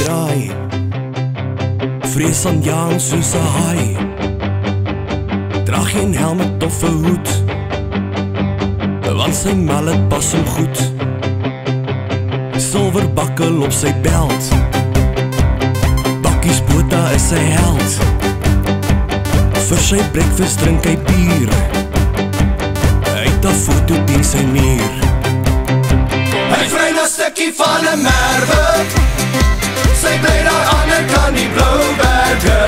draai, vrees aan jaan soos 'n haai. Dra geen helmet of 'n hoed, want sy mallet pas hom goed. Silver bakkel op sy belt, Bakkies Botha is sy held. Vir sy breakfast drink hy bier, hy het 'n foto teen sy muur. Hy vry na stukkie van 'n merwe, sy bly daar aan die kant die Blouberge.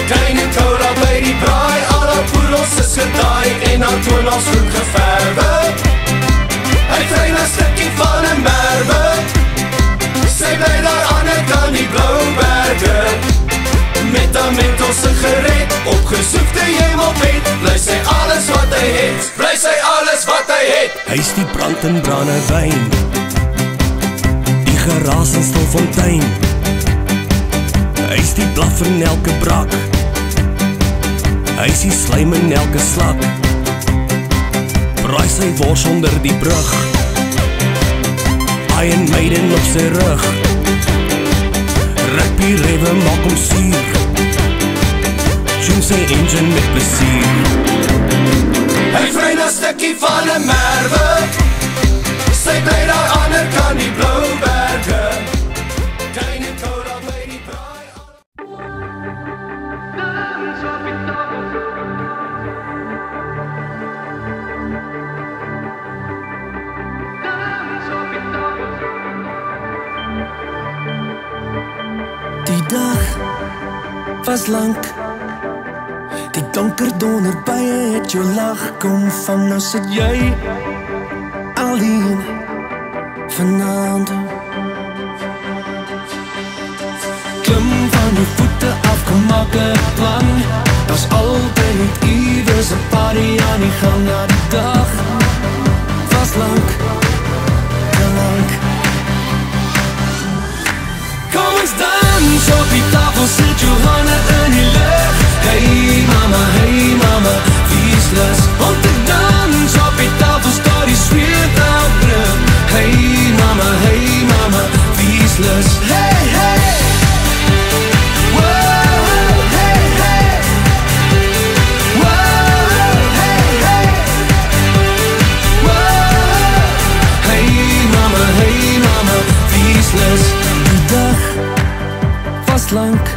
Klein en cola by die braai, al haar poedels is gedaai en haar toonels goed geverwe. Hy vry na stukkie van 'n merwe, sy bly daar aan die kant die Blouberge. Met haar menthol sigaret, opgesoekte hemelbed, bly sy alles wat hy het, bly sy alles wat hy het. Hy is die brand en brandewyn, die geraas in Stilfontein. Hy is die blaf in elke brak, hy is die slijm in elke slak. Braai sy wors onder die brug, Iron Maiden op sy rug. Rugby rewe maak hom suur, tune sy engine met plesier. Hy vry na stukkie van 'n merwe, sy bly daar aan die kant die Blouberge. Klein en cola by die braai. Die dag was lank, die donker donderbye het jou lag kom vang. Nou sit jy alleen vanaand. Klim van jou voete af, kom maak 'n plan. Daar's altyd iewers 'n party aan die gang. Na die dag was lank, te lank. Kom ons dans op die tafel, sit jou hande in die lug. Hey mama, wie is lus om te dans op die tafel, staat die sweet al druk. Hey mama, wie is lus? Hey, hey. Wow, hey, hey. Wow, hey, hey. Wow. Hey mama, wie is lus? Die dag was lank,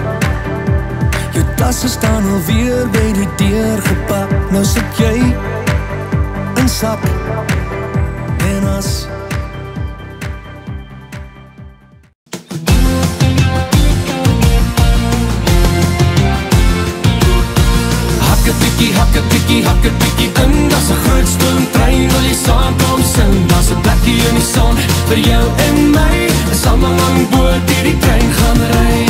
jou tasse staan alweer by die deur gepak. Nou sit jy in sak en as. Hakke pikkie in, dat is 'n groot stoomtrein, wil jy saamkom sing? Dat is 'n plekkie in die son, vir jou en my, is allemaal lang boord die die trein gaan ry.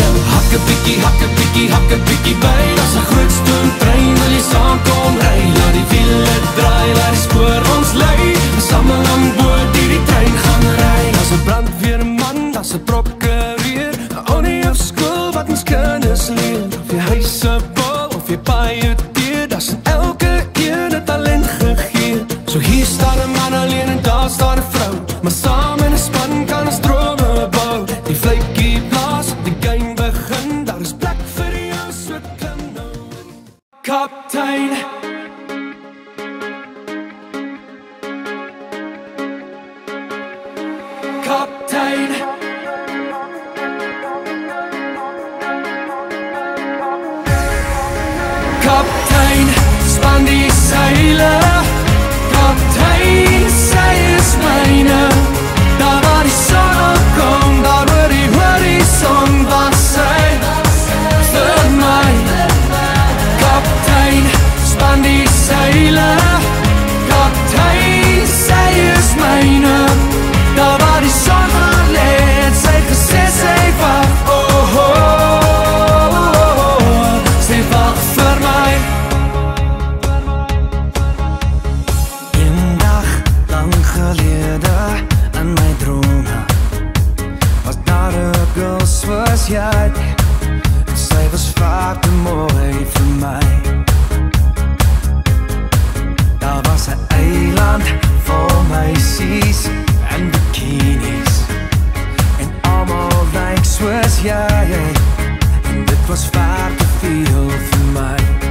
Hakke pikkie by, dat is 'n groot stoomtrein, wil jy saamkom ry? Laat die wiele draai, laat die spoor ons lei, is allemaal lang boord die die trein gaan ry. Dat is 'n brandweerman, dat is 'n prokureur, 'n onie of skool wat ons kinders leer, of jy huise bou, of jy paai teer, dat is in elke een talent gegee. So hier staan 'n man alleen en daar staan 'n vrou, maar saam in 'n span kan ons drome bou. Die vletjie blaas, die game begin, daar is plek vir jou, so klim nou in. Kaptein, kaptein, kaptein, span die seile. Kaptein, sy is myne. Daar waar die son opkom, daar oor die horizon was sy vir my. Kaptein, span die seile. Kaptein, sy is myne. Daar waar die son gaan lê, het sy gesê sy wag. Oh, oh, oh, oh, sy wag vir my. soos jy, en dit was ver te veel vir my.